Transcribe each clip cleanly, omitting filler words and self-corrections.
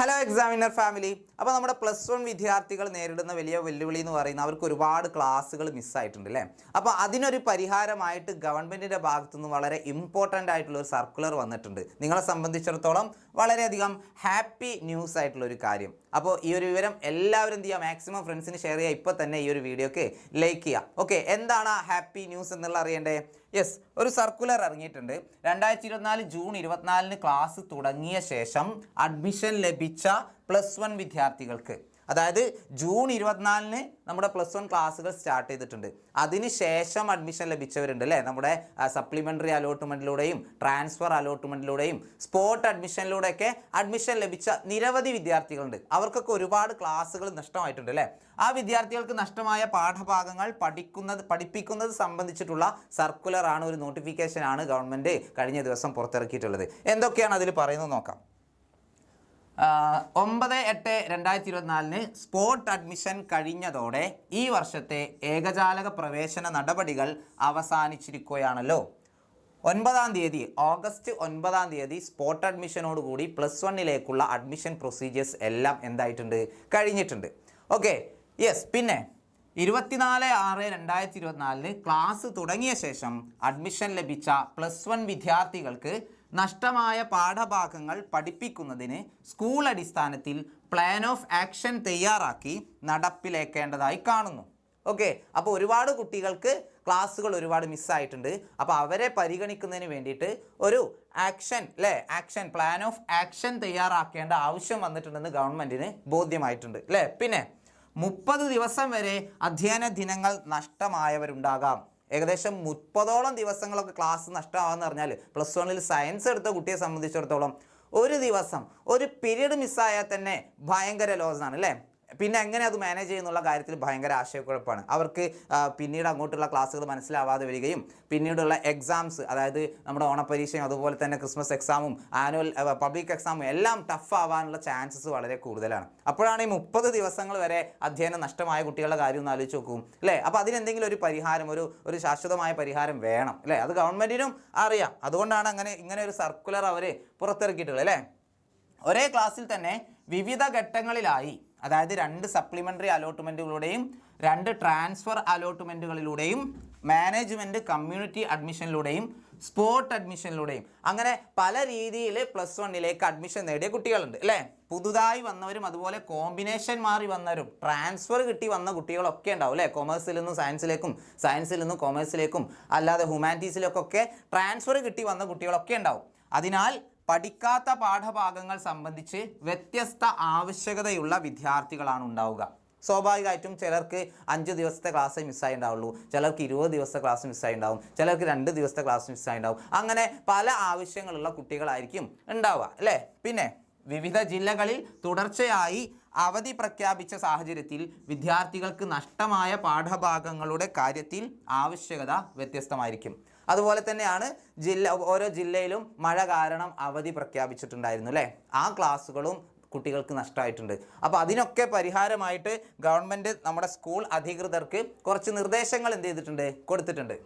Hello examiner family. അപ്പോൾ നമ്മുടെ +1 വിദ്യാർത്ഥികൾ നേരിടുന്ന വലിയ വെല്ലുവിളി എന്ന് പറയുന്നത് അവർക്ക് ഒരുപാട് ക്ലാസ്സുകൾ മിസ്സായിട്ടുണ്ട് അല്ലേ. അപ്പോൾ അതിനൊരു പരിഹാരമായിട്ട് ഗവൺമെൻറ്റിൻ്റെ ഭാഗത്തുനിന്ന് വളരെ ഇമ്പോർട്ടൻ്റ് ആയിട്ടുള്ള ഒരു സർക്കുലർ വന്നിട്ടുണ്ട്. നിങ്ങളെ സംബന്ധിച്ചിടത്തോളം വളരെയധികം ഹാപ്പി ന്യൂസ് ആയിട്ടുള്ള ഒരു കാര്യം. അപ്പോൾ ഈ ഒരു വിവരം എല്ലാവരും എന്ത് ചെയ്യുക, മാക്സിമം ഫ്രണ്ട്സിന് ഷെയർ ചെയ്യുക. ഇപ്പോൾ തന്നെ ഈ ഒരു വീഡിയോക്ക് ലൈക്ക് ചെയ്യുക. ഓക്കെ, എന്താണ് ആ ഹാപ്പി ന്യൂസ് എന്നുള്ള അറിയണ്ടേ? യെസ്, ഒരു സർക്കുലർ ഇറങ്ങിയിട്ടുണ്ട്. 2024 ജൂൺ 24 ക്ലാസ് തുടങ്ങിയ ശേഷം അഡ്മിഷൻ ലഭിച്ച +1 വിദ്യാർത്ഥികൾക്ക്, അതായത് ജൂൺ 24 നമ്മുടെ +1 ക്ലാസ്സുകൾ സ്റ്റാർട്ട് ചെയ്തിട്ടുണ്ട്. അതിന് ശേഷം അഡ്മിഷൻ ലഭിച്ചവരുണ്ട് അല്ലേ. നമ്മുടെ സപ്ലിമെൻ്ററി അലോട്ട്മെൻറ്റിലൂടെയും ട്രാൻസ്ഫർ അലോട്ട്മെൻറ്റിലൂടെയും സ്പോട്ട് അഡ്മിഷനിലൂടെയൊക്കെ അഡ്മിഷൻ ലഭിച്ച നിരവധി വിദ്യാർത്ഥികളുണ്ട്. അവർക്കൊക്കെ ഒരുപാട് ക്ലാസ്സുകൾ നഷ്ടമായിട്ടുണ്ട് അല്ലേ. ആ വിദ്യാർത്ഥികൾക്ക് നഷ്ടമായ പാഠഭാഗങ്ങൾ പഠിപ്പിക്കുന്നത് സംബന്ധിച്ചിട്ടുള്ള സർക്കുലറാണ്, ഒരു നോട്ടിഫിക്കേഷനാണ് ഗവൺമെൻറ് കഴിഞ്ഞ ദിവസം പുറത്തിറക്കിയിട്ടുള്ളത്. എന്തൊക്കെയാണ് അതിൽ പറയുന്നത് നോക്കാം. 9/8/2024 സ്പോട്ട് അഡ്മിഷൻ കഴിഞ്ഞതോടെ ഈ വർഷത്തെ ഏകജാലക പ്രവേശന നടപടികൾ അവസാനിച്ചിരിക്കുകയാണല്ലോ. 9-ാം തീയതി, ഓഗസ്റ്റ് 9-ാം തീയതി സ്പോട്ട് അഡ്മിഷനോടുകൂടി +1ലേക്കുള്ള അഡ്മിഷൻ പ്രൊസീജിയേഴ്സ് എല്ലാം എന്തായിട്ടുണ്ട്, കഴിഞ്ഞിട്ടുണ്ട്. Okay, yes. പിന്നെ 24/6/2024 ക്ലാസ് തുടങ്ങിയ ശേഷം അഡ്മിഷൻ ലഭിച്ച +1 വിദ്യാർത്ഥികൾക്ക് നഷ്ടമായ പാഠഭാഗങ്ങൾ പഠിപ്പിക്കുന്നതിന് സ്കൂൾ അടിസ്ഥാനത്തിൽ പ്ലാൻ ഓഫ് ആക്ഷൻ തയ്യാറാക്കി നടപ്പിലാക്കേണ്ടതായി കാണുന്നു. ഓക്കെ, അപ്പോൾ ഒരുപാട് കുട്ടികൾക്ക് ക്ലാസ്സുകൾ ഒരുപാട് മിസ്സായിട്ടുണ്ട്. അപ്പോൾ അവരെ പരിഗണിക്കുന്നതിന് വേണ്ടിയിട്ട് ഒരു ആക്ഷൻ പ്ലാൻ ഓഫ് ആക്ഷൻ തയ്യാറാക്കേണ്ട ആവശ്യം വന്നിട്ടുണ്ടെന്ന് ഗവൺമെൻറ്റിന് ബോധ്യമായിട്ടുണ്ട് അല്ലേ. പിന്നെ 30 ദിവസം വരെ അധ്യയന ദിനങ്ങൾ നഷ്ടമായവരുണ്ടാകാം. ഏകദേശം 30ഓളം ദിവസങ്ങളൊക്കെ ക്ലാസ് നഷ്ടമാകുമെന്ന് പറഞ്ഞാൽ +1 സയൻസ് എടുത്ത കുട്ടിയെ സംബന്ധിച്ചിടത്തോളം ഒരു ദിവസം ഒരു പീരീഡ് മിസ്സായാൽ തന്നെ ഭയങ്കര ലോസാണ് അല്ലേ. പിന്നെ എങ്ങനെ അത് മാനേജ് ചെയ്യുന്നുള്ള കാര്യത്തിൽ ഭയങ്കര ആശയക്കുഴപ്പമാണ്. അവർക്ക് പിന്നീട് അങ്ങോട്ടുള്ള ക്ലാസ്സുകൾ മനസ്സിലാവാതെ വരികയും പിന്നീടുള്ള എക്സാംസ്, അതായത് നമ്മുടെ ഓണപരീക്ഷയും അതുപോലെ തന്നെ ക്രിസ്മസ് എക്സാമും ആനുവൽ പബ്ലിക് എക്സാമും എല്ലാം ടഫ് ആവാനുള്ള ചാൻസസ് വളരെ കൂടുതലാണ്. അപ്പോഴാണ് ഈ 30 ദിവസങ്ങൾ വരെ അധ്യയനം നഷ്ടമായ കുട്ടികളുടെ കാര്യം ഒന്ന് ആലോചിച്ച് നോക്കും അല്ലേ. അപ്പോൾ അതിനെന്തെങ്കിലും ഒരു പരിഹാരം, ഒരു ശാശ്വതമായ പരിഹാരം വേണം അല്ലേ. അത് ഗവൺമെൻറ്റിനും അറിയാം. അതുകൊണ്ടാണ് ഇങ്ങനെ ഒരു സർക്കുലർ അവർ പുറത്തിറക്കിയിട്ടുള്ളത് അല്ലേ. ഒരേ ക്ലാസ്സിൽ തന്നെ വിവിധ ഘട്ടങ്ങളിലായി, അതായത് 2 സപ്ലിമെൻ്ററി അലോട്ട്മെൻറ്റുകളുടെയും 2 ട്രാൻസ്ഫർ അലോട്ട്മെൻറ്റുകളിലൂടെയും മാനേജ്മെൻറ്റ് കമ്മ്യൂണിറ്റി അഡ്മിഷനിലൂടെയും സ്പോട്ട് അഡ്മിഷനിലൂടെയും അങ്ങനെ പല രീതിയിൽ +1ലേക്ക് അഡ്മിഷൻ നേടിയ കുട്ടികളുണ്ട് അല്ലേ. പുതുതായി വന്നവരും അതുപോലെ കോമ്പിനേഷൻ മാറി വന്നവരും ട്രാൻസ്ഫർ കിട്ടി വന്ന കുട്ടികളൊക്കെ ഉണ്ടാവും അല്ലേ. കൊമേഴ്സിൽ നിന്നും സയൻസിലേക്കും, സയൻസിൽ നിന്നും കൊമേഴ്സിലേക്കും, അല്ലാതെ ഹ്യൂമാനിറ്റീസിലേക്കൊക്കെ ട്രാൻസ്ഫർ കിട്ടി വന്ന കുട്ടികളൊക്കെ ഉണ്ടാവും. അതിനാൽ പഠിക്കാത്ത പാഠഭാഗങ്ങൾ സംബന്ധിച്ച് വ്യത്യസ്ത ആവശ്യകതയുള്ള വിദ്യാർത്ഥികളാണ് ഉണ്ടാവുക. സ്വാഭാവികമായിട്ടും ചിലർക്ക് 5 ദിവസത്തെ ക്ലാസ് മിസ്സായി ഉണ്ടാവുള്ളൂ, ചിലർക്ക് 20 ദിവസത്തെ ക്ലാസ് മിസ്സായി ഉണ്ടാവും, ചിലർക്ക് 2 ദിവസത്തെ ക്ലാസ് മിസ്സായി ഉണ്ടാവും. അങ്ങനെ പല ആവശ്യങ്ങളുള്ള കുട്ടികളായിരിക്കും ഉണ്ടാവുക അല്ലേ. പിന്നെ വിവിധ ജില്ലകളിൽ തുടർച്ചയായി അവധി പ്രഖ്യാപിച്ച സാഹചര്യത്തിൽ വിദ്യാർത്ഥികൾക്ക് നഷ്ടമായ പാഠഭാഗങ്ങളുടെ കാര്യത്തിൽ ആവശ്യകത വ്യത്യസ്തമായിരിക്കും. അതുപോലെ തന്നെയാണ് ഓരോ ജില്ലയിലും മഴ കാരണം അവധി പ്രഖ്യാപിച്ചിട്ടുണ്ടായിരുന്നു അല്ലേ. ആ ക്ലാസ്സുകളും കുട്ടികൾക്ക് നഷ്ടമായിട്ടുണ്ട്. അപ്പോൾ അതിനൊക്കെ പരിഹാരമായിട്ട് ഗവൺമെൻറ് നമ്മുടെ സ്കൂൾ അധികൃതർക്ക് കുറച്ച് നിർദ്ദേശങ്ങൾ എന്ത് ചെയ്തിട്ടുണ്ട്, കൊടുത്തിട്ടുണ്ട്.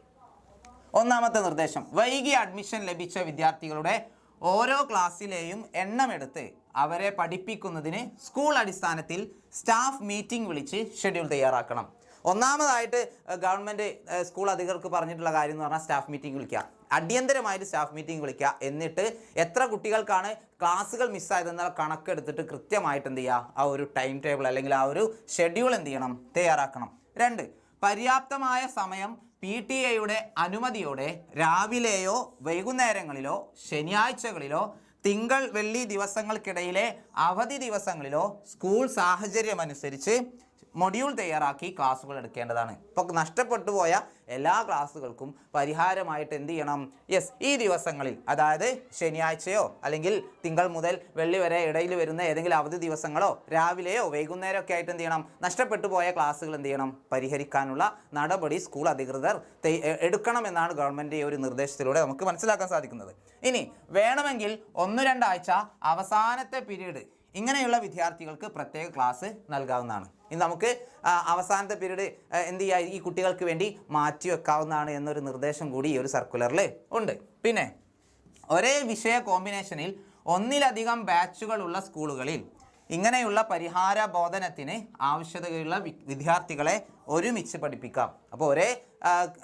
ഒന്നാമത്തെ നിർദ്ദേശം, വൈകി അഡ്മിഷൻ ലഭിച്ച വിദ്യാർത്ഥികളുടെ ഓരോ ക്ലാസ്സിലെയും എണ്ണമെടുത്ത് അവരെ പഠിപ്പിക്കുന്നതിന് സ്കൂൾ അടിസ്ഥാനത്തിൽ സ്റ്റാഫ് മീറ്റിംഗ് വിളിച്ച് ഷെഡ്യൂൾ തയ്യാറാക്കണം. ഒന്നാമതായിട്ട് ഗവൺമെൻറ് സ്കൂൾ അധികൃതർക്ക് പറഞ്ഞിട്ടുള്ള കാര്യം എന്ന് പറഞ്ഞാൽ സ്റ്റാഫ് മീറ്റിംഗ് വിളിക്കുക, അടിയന്തരമായിട്ട് സ്റ്റാഫ് മീറ്റിംഗ് വിളിക്കുക. എന്നിട്ട് എത്ര കുട്ടികൾക്കാണ് ക്ലാസ്സുകൾ മിസ്സായതെന്നുള്ള കണക്കെടുത്തിട്ട് കൃത്യമായിട്ട് എന്ത് ചെയ്യുക, ആ ഒരു ടൈം ടേബിൾ അല്ലെങ്കിൽ ആ ഒരു ഷെഡ്യൂൾ എന്ത് ചെയ്യണം, തയ്യാറാക്കണം. 2, പര്യാപ്തമായ സമയം PTA അനുമതിയോടെ രാവിലെയോ വൈകുന്നേരങ്ങളിലോ ശനിയാഴ്ചകളിലോ തിങ്കൾ വെള്ളി ദിവസങ്ങൾക്കിടയിലെ അവധി ദിവസങ്ങളിലോ സ്കൂൾ സാഹചര്യമനുസരിച്ച് മൊഡ്യൂൾ തയ്യാറാക്കി ക്ലാസ്സുകൾ എടുക്കേണ്ടതാണ്. ഇപ്പോൾ നഷ്ടപ്പെട്ടു പോയ എല്ലാ ക്ലാസ്സുകൾക്കും പരിഹാരമായിട്ട് എന്ത് ചെയ്യണം, ഈ ദിവസങ്ങളിൽ, അതായത് ശനിയാഴ്ചയോ അല്ലെങ്കിൽ തിങ്കൾ മുതൽ വെള്ളി വരെ ഇടയിൽ വരുന്ന ഏതെങ്കിലും അവധി ദിവസങ്ങളോ രാവിലെയോ വൈകുന്നേരം ഒക്കെ ആയിട്ട് എന്ത് ചെയ്യണം, നഷ്ടപ്പെട്ടു പോയ ക്ലാസ്സുകൾ എന്ത് ചെയ്യണം, പരിഹരിക്കാനുള്ള നടപടി സ്കൂൾ അധികൃതർ എടുക്കണമെന്നാണ് ഗവൺമെൻറ് ഈ ഒരു നിർദ്ദേശത്തിലൂടെ നമുക്ക് മനസ്സിലാക്കാൻ സാധിക്കുന്നത്. ഇനി വേണമെങ്കിൽ 1-2 ആഴ്ച അവസാനത്തെ പീരീഡ് ഇങ്ങനെയുള്ള വിദ്യാർത്ഥികൾക്ക് പ്രത്യേക ക്ലാസ് നൽകാവുന്നതാണ്. ഇനി നമുക്ക് അവസാനത്തെ പീരീഡ് എന്ത് ചെയ്യുക, ഈ കുട്ടികൾക്ക് വേണ്ടി മാറ്റി വെക്കാവുന്നതാണ് എന്നൊരു നിർദ്ദേശം കൂടി ഈ ഒരു സർക്കുലറിൽ ഉണ്ട്. പിന്നെ ഒരേ വിഷയ കോമ്പിനേഷനിൽ ഒന്നിലധികം ബാച്ചുകളുള്ള സ്കൂളുകളിൽ ഇങ്ങനെയുള്ള പരിഹാര ബോധനത്തിന് ആവശ്യതയുള്ള വിദ്യാർത്ഥികളെ ഒരുമിച്ച് പഠിപ്പിക്കാം. അപ്പോൾ ഒരേ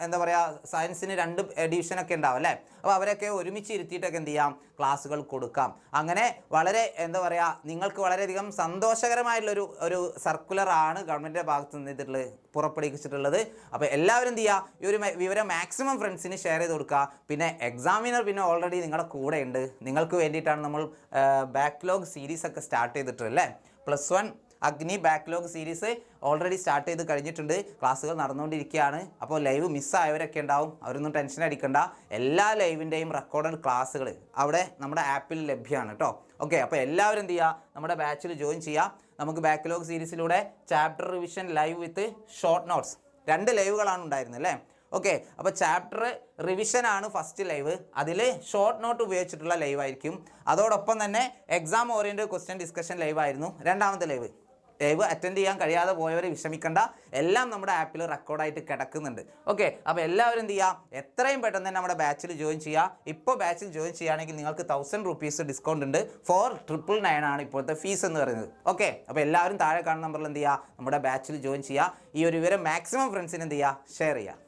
എന്താ പറയുക സയൻസിന് 2 ഡിവിഷനൊക്കെ ഉണ്ടാവും അല്ലേ. അപ്പോൾ അവരൊക്കെ ഒരുമിച്ച് ഇരുത്തിയിട്ടൊക്കെ എന്ത് ചെയ്യാം, ക്ലാസ്സുകൾ കൊടുക്കാം. അങ്ങനെ വളരെ എന്താ പറയുക നിങ്ങൾക്ക് വളരെയധികം സന്തോഷകരമായിട്ടുള്ളൊരു സർക്കുലറാണ് ഗവൺമെൻറ്റിൻ്റെ ഭാഗത്ത് നിന്നിട്ടുള്ളത് പുറപ്പെടുവിച്ചിട്ടുള്ളത്. അപ്പോൾ എല്ലാവരും എന്ത് ചെയ്യുക, ഈ ഒരു വിവരം മാക്സിമം ഫ്രണ്ട്സിന് ഷെയർ ചെയ്ത് കൊടുക്കുക. പിന്നെ എക്സാമിനർ പിന്നെ ഓൾറെഡി നിങ്ങളുടെ കൂടെ ഉണ്ട്. നിങ്ങൾക്ക് വേണ്ടിയിട്ടാണ് നമ്മൾ ബാക്ക്ലോഗ് സീരീസ് ഒക്കെ സ്റ്റാർട്ട് ചെയ്തിട്ടുള്ളത് അല്ലേ. +1 അഗ്നി ബാക്ക്ലോഗ് സീരീസ് ഓൾറെഡി സ്റ്റാർട്ട് ചെയ്ത് കഴിഞ്ഞിട്ടുണ്ട്. ക്ലാസ്സുകൾ നടന്നുകൊണ്ടിരിക്കുകയാണ്. അപ്പോൾ ലൈവ് മിസ്സായവരൊക്കെ ഉണ്ടാവും, അവരൊന്നും ടെൻഷൻ അടിക്കണ്ട. എല്ലാ ലൈവിൻ്റെയും റെക്കോർഡഡ് ക്ലാസ്സുകൾ അവിടെ നമ്മുടെ ആപ്പിൽ ലഭ്യമാണ് കേട്ടോ. ഓക്കെ, അപ്പോൾ എല്ലാവരും എന്ത് ചെയ്യുക, നമ്മുടെ ബാച്ചിൽ ജോയിൻ ചെയ്യുക. നമുക്ക് ബാക്ക്ലോഗ് സീരീസിലൂടെ chapter revision live with short notes 2 ലൈവുകളാണ് ഉണ്ടായിരുന്നത് അല്ലേ. ഓക്കെ, അപ്പോൾ ചാപ്റ്റർ റിവിഷനാണ് ഫസ്റ്റ് ലൈവ്, അതിൽ ഷോർട്ട് നോട്ട് ഉപയോഗിച്ചിട്ടുള്ള ലൈവ് ആയിരിക്കും. അതോടൊപ്പം തന്നെ exam oriented question discussion live ആയിരുന്നു രണ്ടാമത്തെ ലൈവ്. ലൈവ് അറ്റൻഡ് ചെയ്യാൻ കഴിയാതെ പോയവരെ വിഷമിക്കേണ്ട, എല്ലാം നമ്മുടെ ആപ്പിൽ റെക്കോർഡായിട്ട് കിടക്കുന്നുണ്ട്. ഓക്കെ, അപ്പോൾ എല്ലാവരും എന്ത് ചെയ്യുക, എത്രയും പെട്ടെന്ന് തന്നെ നമ്മുടെ ബാച്ചിൽ ജോയിൻ ചെയ്യുക. ഇപ്പോൾ ബാച്ചിൽ ജോയിൻ ചെയ്യുകയാണെങ്കിൽ നിങ്ങൾക്ക് 1000 rupees ഡിസ്കൗണ്ട് ഉണ്ട്. 4999 ആണ് ഇപ്പോഴത്തെ ഫീസ് എന്ന് പറയുന്നത്. ഓക്കെ, അപ്പോൾ എല്ലാവരും താഴെ കാണുന്ന നമ്പറിൽ എന്ത് ചെയ്യുക, നമ്മുടെ ബാച്ചിൽ ജോയിൻ ചെയ്യുക. ഈ ഒരു വിവരം മാക്സിമം ഫ്രണ്ട്സിന് എന്ത് ചെയ്യുക, ഷെയർ ചെയ്യുക.